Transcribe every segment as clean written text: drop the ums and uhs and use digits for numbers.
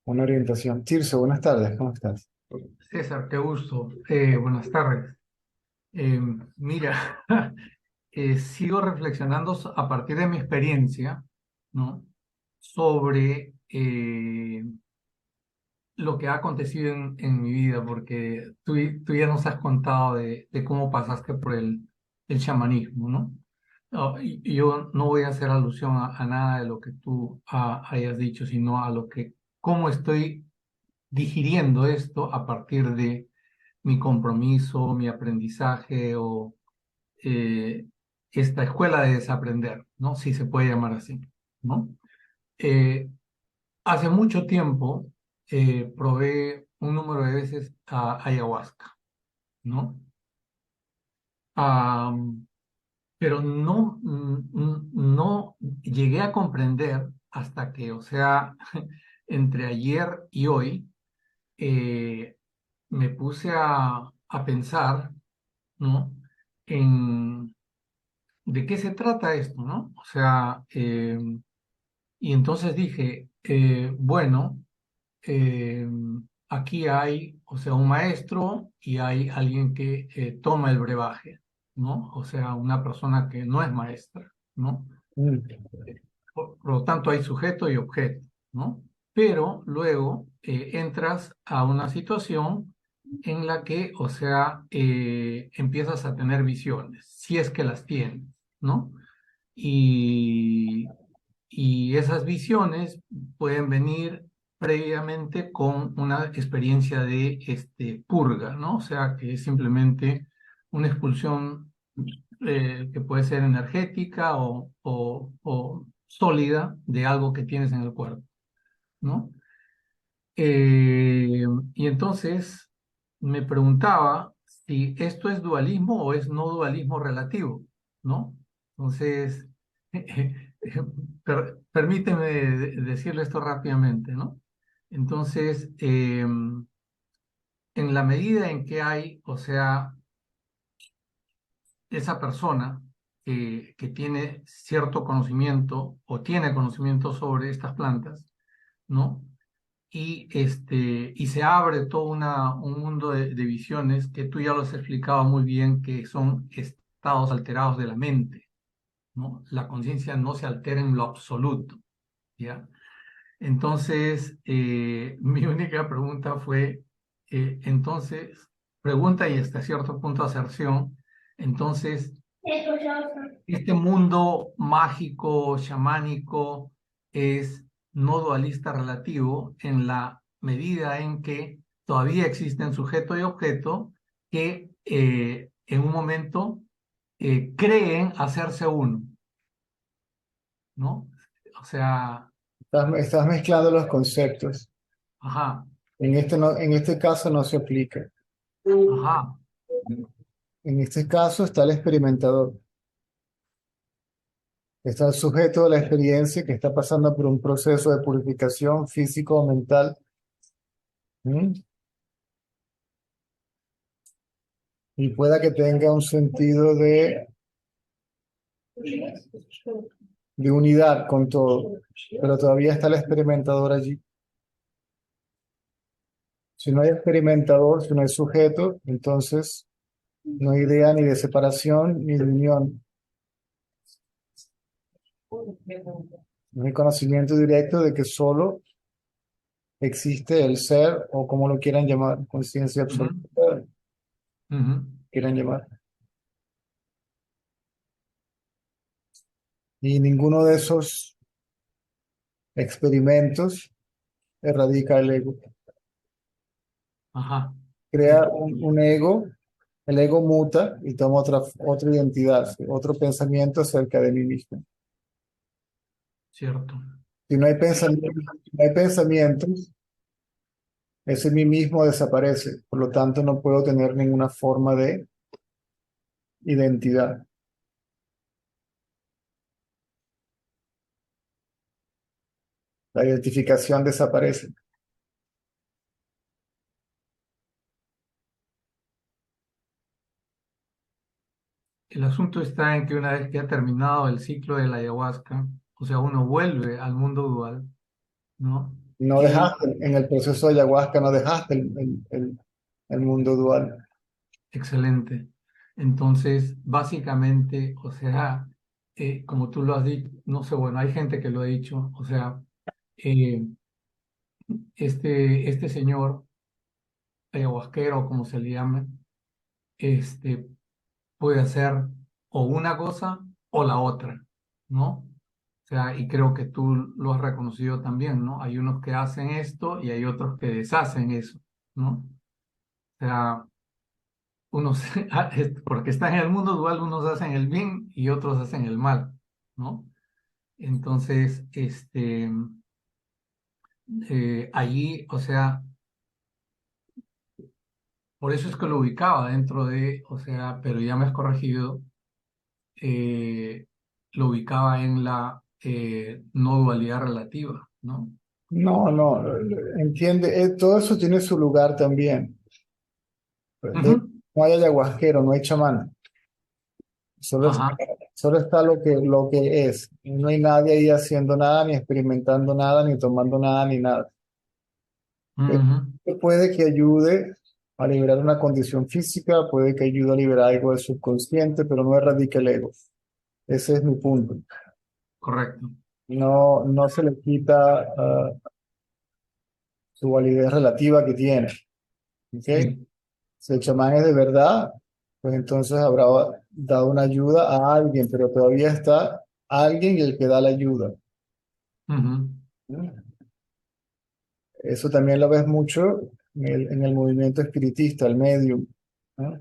una orientación. Tirso, buenas tardes, ¿cómo estás? César, qué gusto. Buenas tardes. Mira, sigo reflexionando a partir de mi experiencia, ¿no? Sobre lo que ha acontecido en mi vida, porque tú ya nos has contado de cómo pasaste por el chamanismo, ¿no? No, y yo no voy a hacer alusión a nada de lo que tú hayas dicho, sino a lo que, cómo estoy digiriendo esto a partir de mi compromiso, mi aprendizaje o eh, esta escuela de desaprender, ¿no? Si se puede llamar así, ¿no? Eh, Hace mucho tiempo probé un número de veces a ayahuasca, ¿no? Am, pero no llegué a comprender hasta que, o sea, entre ayer y hoy, eh, me puse a pensar, ¿no? En de qué se trata esto, ¿no? O sea, y entonces dije, bueno, eh, aquí hay, o sea, un maestro y hay alguien que toma el brebaje, ¿no? O sea, una persona que no es maestra, ¿no? Mm. Por lo tanto, hay sujeto y objeto, ¿no? Pero luego entras a una situación en la que, o sea, empiezas a tener visiones, si es que las tienes, ¿no? Y, y esas visiones pueden venir previamente con una experiencia de purga, ¿no? O sea, que es simplemente una expulsión que puede ser energética o sólida de algo que tienes en el cuerpo, ¿no? Y entonces me preguntaba si esto es dualismo o es no dualismo relativo, ¿no? Entonces, permíteme decirle esto rápidamente, ¿no? Entonces, en la medida en que hay, o sea, esa persona que tiene cierto conocimiento o tiene conocimiento sobre estas plantas, ¿no? Y se abre todo un mundo de visiones que tú ya lo has explicado muy bien, que son estados alterados de la mente, ¿no? La conciencia no se altera en lo absoluto, ¿ya? Entonces, mi única pregunta fue, entonces, pregunta y hasta cierto punto aserción, entonces, este mundo mágico, chamánico, es no dualista relativo en la medida en que todavía existen sujeto y objeto que en un momento creen hacerse uno, ¿no? O sea, Estás mezclando los conceptos. ajá, En este caso no se aplica. ajá, En este caso está el experimentador. Está el sujeto de la experiencia que está pasando por un proceso de purificación físico o mental. ¿Mm? Y pueda que tenga un sentido de unidad con todo, pero todavía está el experimentador allí. Si no hay experimentador, si no hay sujeto, entonces no hay idea ni de separación ni de unión. No hay conocimiento directo de que solo existe el ser o como lo quieran llamar, conciencia ujú, absoluta, ujú. quieran llamar. Y ninguno de esos experimentos erradica el ego. Ajá, sí, Crea un ego, el ego muta y toma otra identidad, otro pensamiento acerca de mí mismo. cierto. Si no hay pensamientos, ese mí mismo desaparece. Por lo tanto, no puedo tener ninguna forma de identidad. La identificación desaparece. El asunto está en que una vez que ha terminado el ciclo de la ayahuasca, o sea, uno vuelve al mundo dual, ¿no? No Y dejaste, en el proceso de ayahuasca no dejaste el mundo dual. excelente. Entonces, básicamente, o sea, como tú lo has dicho, no sé, bueno, hay gente que lo ha dicho, o sea, eh, este señor ayahuasquero, como se le llame, este, puede hacer o una cosa o la otra, ¿no? O sea, y creo que tú lo has reconocido también, ¿no? Hay unos que hacen esto y hay otros que deshacen eso, ¿no? O sea, unos, porque están en el mundo dual, unos hacen el bien y otros hacen el mal, ¿no? Entonces, allí, o sea, por eso es que lo ubicaba dentro de, o sea, pero ya me has corregido, eh, lo ubicaba en la no dualidad relativa, ¿no? No, no, entiende, todo eso tiene su lugar también. Ujú. No hay ayahuasquero, no hay chamán, solo está, Ajá. solo está lo que es. Y no hay nadie ahí haciendo nada, ni experimentando nada, ni tomando nada, ni nada. Ujú. Puede que ayude a liberar una condición física, puede que ayude a liberar algo del subconsciente, pero no erradica el ego. Ese es mi punto. Correcto. No, no se le quita su validez relativa que tiene. ¿Ok? Sí. Si el chamán es de verdad, pues entonces habrá dado una ayuda a alguien, pero todavía está alguien el que da la ayuda. Ujú. ¿No? Eso también lo ves mucho en el movimiento espiritista, el medium, ¿no?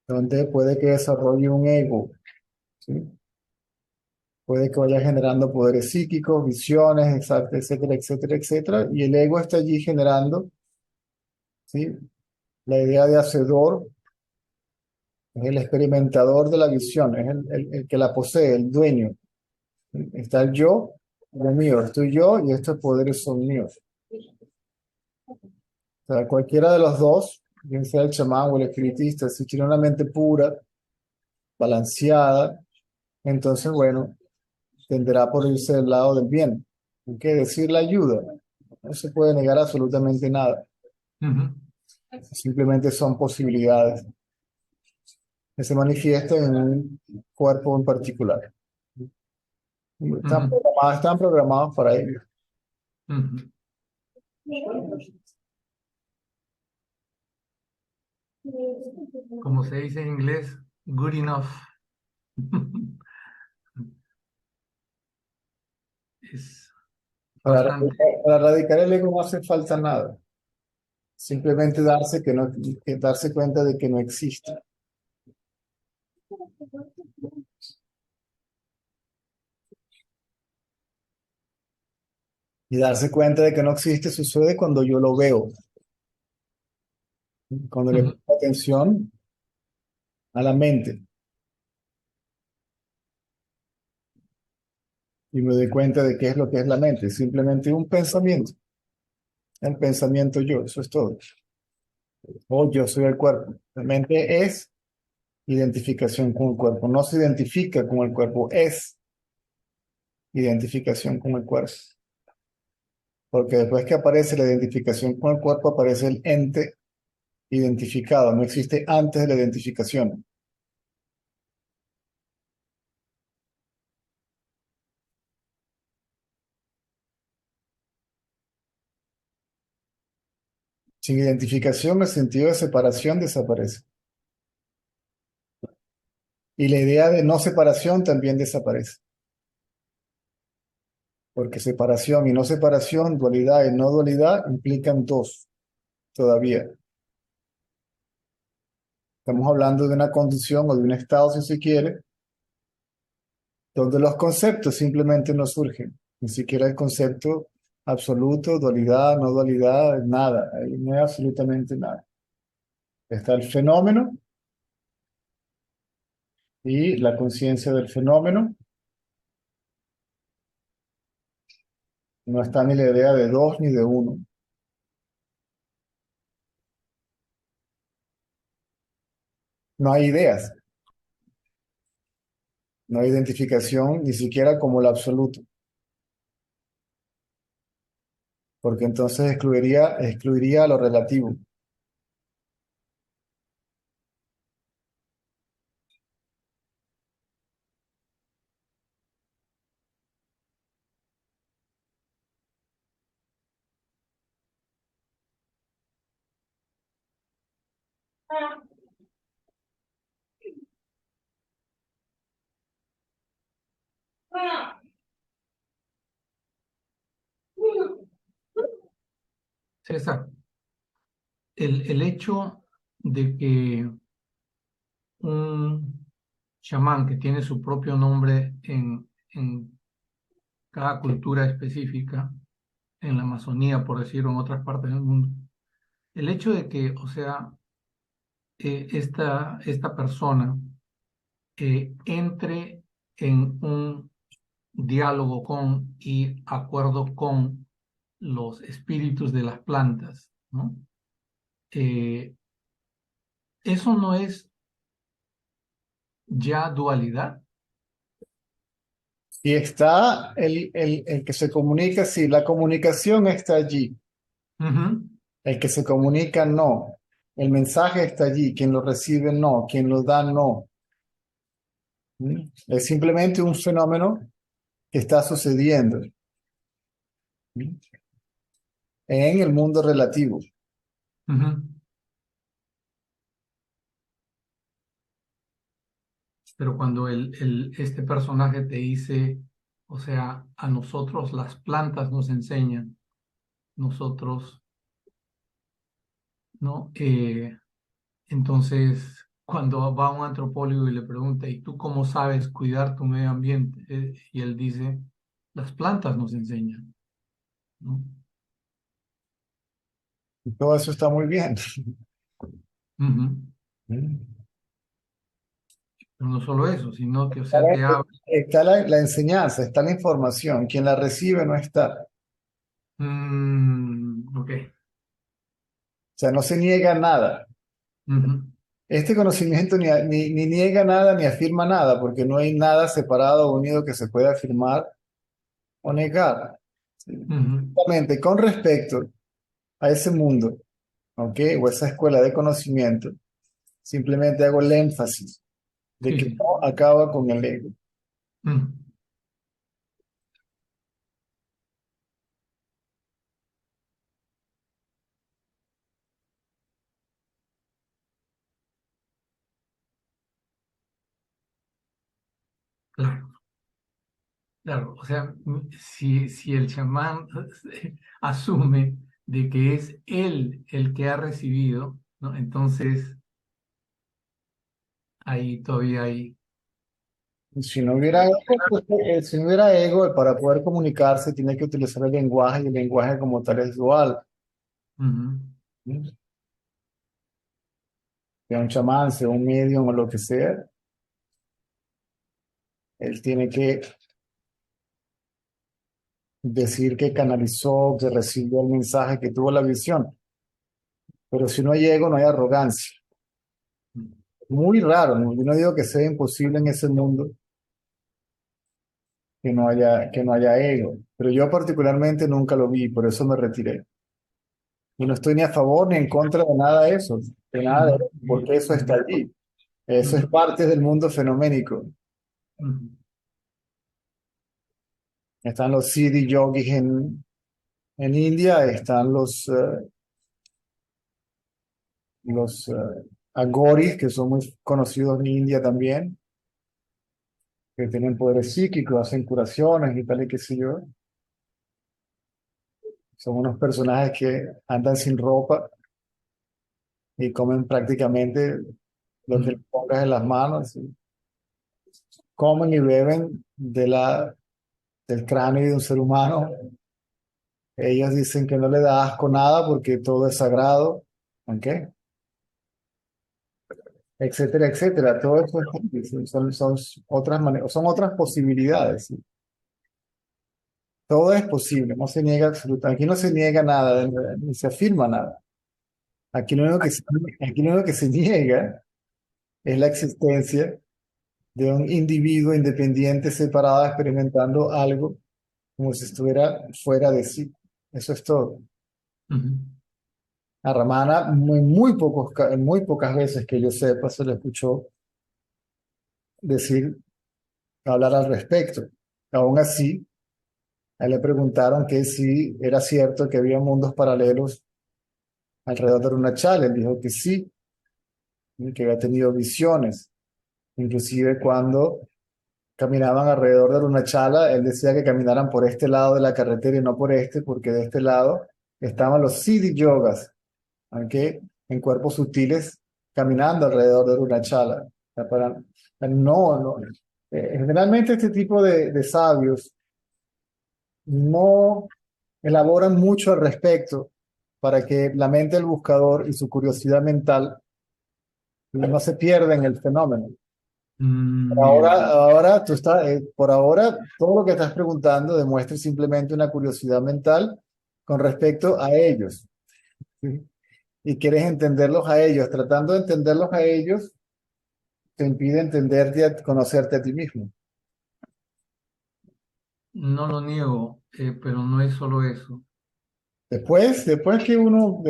Donde puede que desarrolle un ego, ¿sí? Puede que vaya generando poderes psíquicos, visiones, etcétera, etcétera, etcétera, y el ego está allí generando, ¿sí? La idea de hacedor es el experimentador de la visión, es el que la posee, el dueño. Está el yo, lo mío, estoy yo y estos poderes son míos. O sea, cualquiera de los dos, bien sea el chamán o el espiritista, si tiene una mente pura, balanceada, entonces, bueno, tenderá por irse del lado del bien. Hay que decir la ayuda. No se puede negar absolutamente nada. Ujú. Simplemente son posibilidades que se manifiestan en un cuerpo en particular. Ujú. Están programados para ello. Ujú. Como se dice en inglés, good enough. Es Para, bastante. para erradicar el ego no hace falta nada. Simplemente darse cuenta de que no existe. Y darse cuenta de que no existe sucede cuando yo lo veo, cuando le Ujú. pongo atención a la mente y me doy cuenta de qué es lo que es la mente. Simplemente un pensamiento. El pensamiento yo, eso es todo. O yo soy el cuerpo. La mente es identificación con el cuerpo. No se identifica con el cuerpo, es identificación con el cuerpo. Porque después que aparece la identificación con el cuerpo, aparece el ente identificado. No existe antes de la identificación. Sin identificación, el sentido de separación desaparece. Y la idea de no separación también desaparece. Porque separación y no separación, dualidad y no dualidad implican dos todavía. Estamos hablando de una condición o de un estado, si se quiere, donde los conceptos simplemente no surgen. Ni siquiera el concepto absoluto, dualidad, no dualidad, nada. Ahí no hay absolutamente nada. Está el fenómeno y la conciencia del fenómeno. No está ni la idea de dos ni de uno. No hay ideas, no hay identificación ni siquiera como el absoluto. porque entonces excluiría lo relativo. César, el hecho de que un chamán que tiene su propio nombre en cada cultura específica, en la Amazonía, por decirlo, en otras partes del mundo, el hecho de que, o sea, esta persona entre en un diálogo con y acuerdo con los espíritus de las plantas, ¿no? Eh, Eso no es ya dualidad. Y está el que se comunica, sí, la comunicación está allí. Ujú, El que se comunica, no. El mensaje está allí. Quien lo recibe, no. Quien lo da, no. ¿Mm? Es simplemente un fenómeno que está sucediendo, ¿mm?, en el mundo relativo. ujú. Pero cuando este personaje te dice, o sea, a nosotros las plantas nos enseñan, nosotros, ¿no? Entonces, cuando va un antropólogo y le pregunta, ¿y tú cómo sabes cuidar tu medio ambiente? Y él dice, las plantas nos enseñan, ¿no? Y todo eso está muy bien. Ujú. ¿Mm? Pero no solo eso, sino que, o sea, te habla. Está la enseñanza, está la información. Quien la recibe no está. Ok. O sea, no se niega nada. Ujú, Este conocimiento ni niega nada ni afirma nada, porque no hay nada separado o unido que se pueda afirmar o negar. ¿Sí? ujú, Justamente con respecto a ese mundo, ¿ok? O esa escuela de conocimiento, simplemente hago el énfasis de sí, que sí. no acaba con el ego. Ujú, claro. Claro, o sea, si el chamán asume de que es él el que ha recibido, ¿no? Entonces ahí todavía hay. Si no hubiera ego, pues, si no hubiera ego, para poder comunicarse tiene que utilizar el lenguaje y el lenguaje como tal es dual. Ujú, ¿Sí? Sea un chamán, sea un medium o lo que sea, él tiene que decir que canalizó, que recibió el mensaje, que tuvo la visión. Pero si no hay ego, no hay arrogancia. Muy raro, ¿no? Yo no digo que sea imposible en ese mundo que no haya ego, pero yo particularmente nunca lo vi, por eso me retiré. Y no estoy ni a favor ni en contra de nada de eso, de nada de ujú, eso, porque eso está allí. Eso es ujú, parte del mundo fenoménico. ujú. Están los Siddhi yogis en India, están los agoris, que son muy conocidos en India también, que tienen poderes psíquicos, hacen curaciones y tal y qué sé yo. Son unos personajes que andan sin ropa y comen prácticamente lo que les Mm. pongas en las manos. Y comen y beben del cráneo de un ser humano. Ellos dicen que no le da asco nada porque todo es sagrado, ¿ok? Etcétera, etcétera. Todo eso son otras maneras, son otras posibilidades. ¿Sí? Todo es posible, no se niega absolutamente. Aquí no se niega nada, ni se afirma nada. Aquí lo único que se niega es la existencia de un individuo independiente, separado, experimentando algo como si estuviera fuera de sí. Eso es todo. Ujú. A Ramana, muy pocas veces que yo sepa, se le escuchó decir, hablar al respecto. Aún así, a él le preguntaron que si era cierto que había mundos paralelos alrededor de Arunachala. Él dijo que sí, y que había tenido visiones. Inclusive cuando caminaban alrededor de Arunachala, él decía que caminaran por este lado de la carretera y no por este, porque de este lado estaban los Siddhi Yogas, aunque en cuerpos sutiles, caminando alrededor de Arunachala. O sea, no, no. Generalmente este tipo de sabios no elaboran mucho al respecto para que la mente del buscador y su curiosidad mental no se pierda en el fenómeno. Bien. Por ahora, todo lo que estás preguntando demuestra simplemente una curiosidad mental con respecto a ellos, ¿sí? Y quieres entenderlos a ellos. Tratando de entenderlos a ellos, te impide entenderte, conocerte a ti mismo. No lo niego, pero no es solo eso. Después que uno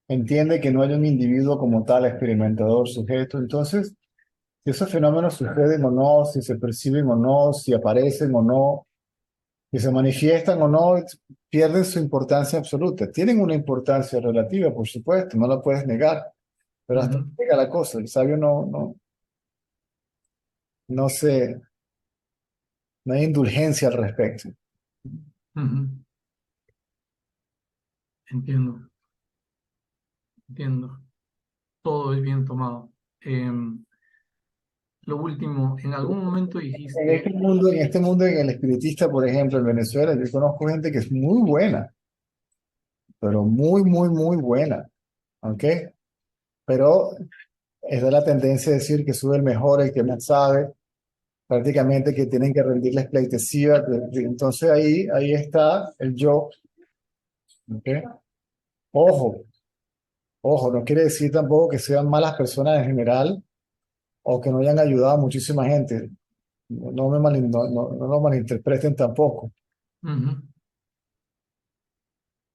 entiende que no hay un individuo como tal, experimentador, sujeto, entonces, si esos fenómenos suceden o no, si se perciben o no, si aparecen o no, si se manifiestan o no, pierden su importancia absoluta. Tienen una importancia relativa, por supuesto, no la puedes negar, pero hasta Ujú, que llega la cosa. El sabio no se, no hay indulgencia al respecto. ujú. Entiendo, entiendo. Todo es bien tomado. Lo último, en algún momento dijiste, En este mundo, en el espiritista, por ejemplo, en Venezuela, yo conozco gente que es muy buena, pero muy buena, ¿ok? Pero es de la tendencia a decir que sube el mejor, el que más sabe, prácticamente que tienen que rendirles pleitesía. Entonces ahí está el yo, ¿ok? Ojo, ojo, no quiere decir tampoco que sean malas personas en general o que no hayan ayudado a muchísima gente. No lo malinterpreten tampoco. ujú,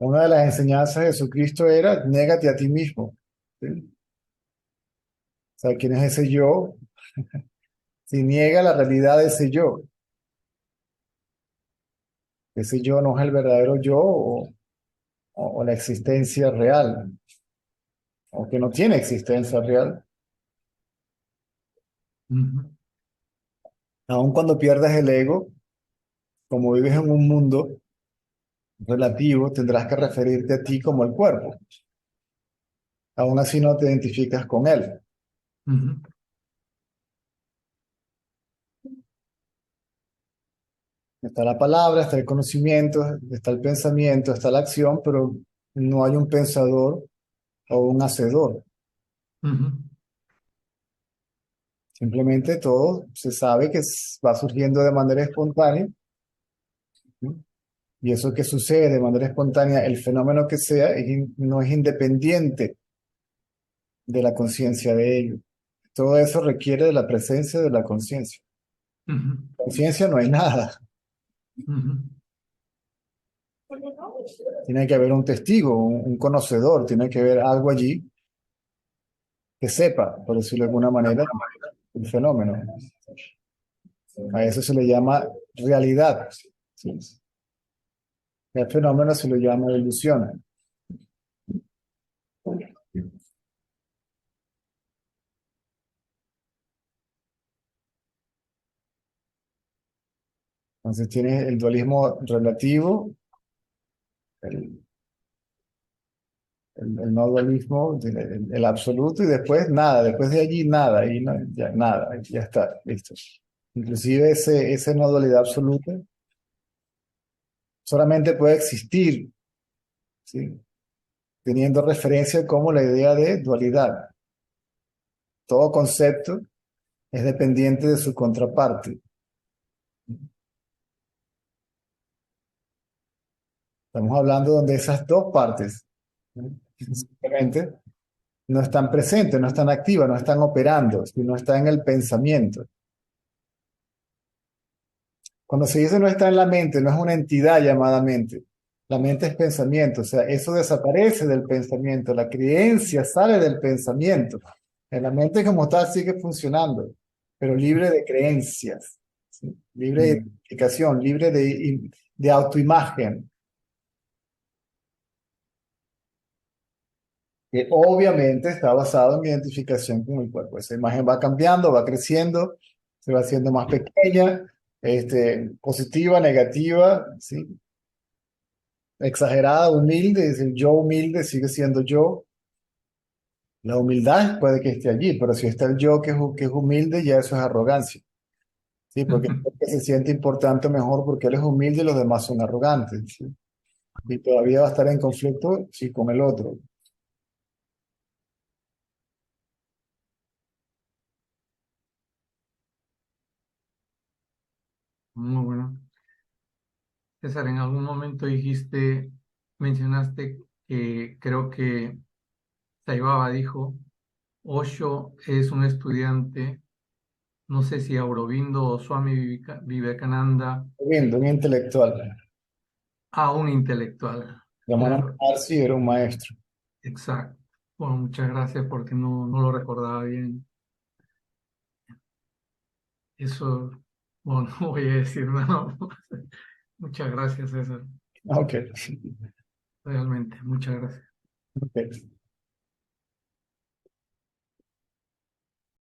Una de las enseñanzas de Jesucristo era, négate a ti mismo, ¿sí? O sea, ¿quién es ese yo? Si niega la realidad de ese yo no es el verdadero yo o la existencia real, o que no tiene existencia real. ujú, Aun cuando pierdas el ego, como vives en un mundo relativo, tendrás que referirte a ti como el cuerpo. Aún así no te identificas con él. ujú, Está la palabra, está el conocimiento, está el pensamiento, está la acción, pero no hay un pensador o un hacedor. ujú, Simplemente todo se sabe que va surgiendo de manera espontánea, ¿sí? Y eso que sucede de manera espontánea, el fenómeno que sea, no es independiente de la conciencia de ello. Todo eso requiere de la presencia de la conciencia. ujú, Conciencia no hay nada. ujú, Tiene que haber un testigo, un conocedor, tiene que haber algo allí que sepa, por decirlo de alguna manera, el fenómeno. A eso se le llama realidad, ¿sí? El fenómeno se lo llama ilusión. Entonces tienes el dualismo relativo, el, el no dualismo, el absoluto y después nada, después de allí nada, y ya nada, ya está, listo. Inclusive ese no dualidad absoluta solamente puede existir, ¿sí? Teniendo referencia como la idea de dualidad. Todo concepto es dependiente de su contraparte. Estamos hablando donde esas dos partes, ¿no? Simplemente no están presentes, no están activas, no están operando, sino están en el pensamiento. Cuando se dice no está en la mente, no es una entidad llamada mente. La mente es pensamiento, o sea, eso desaparece del pensamiento, la creencia sale del pensamiento. En la mente como tal sigue funcionando, pero libre de creencias, ¿sí? Libre de Mm. identificación, libre de autoimagen, que obviamente está basado en mi identificación con el cuerpo. Esa imagen va cambiando, va creciendo, se va haciendo más pequeña, positiva, negativa, ¿sí? Exagerada, humilde, es decir, yo humilde sigue siendo yo. La humildad puede que esté allí, pero si está el yo que es humilde, ya eso es arrogancia, ¿sí? Porque se siente importante mejor porque él es humilde y los demás son arrogantes, ¿sí? Y todavía va a estar en conflicto, sí, con el otro. Muy bueno. César, en algún momento mencionaste que creo que Saibaba dijo, Osho es un estudiante, no sé si Aurobindo o Swami Vivekananda, Viendo, un intelectual. a un intelectual. Ramana Claro, Maharshi era un maestro. exacto. Bueno, muchas gracias porque no lo recordaba bien. Eso, bueno, no voy a decir nada. Muchas gracias, César. Ok. Realmente, muchas gracias. Ok.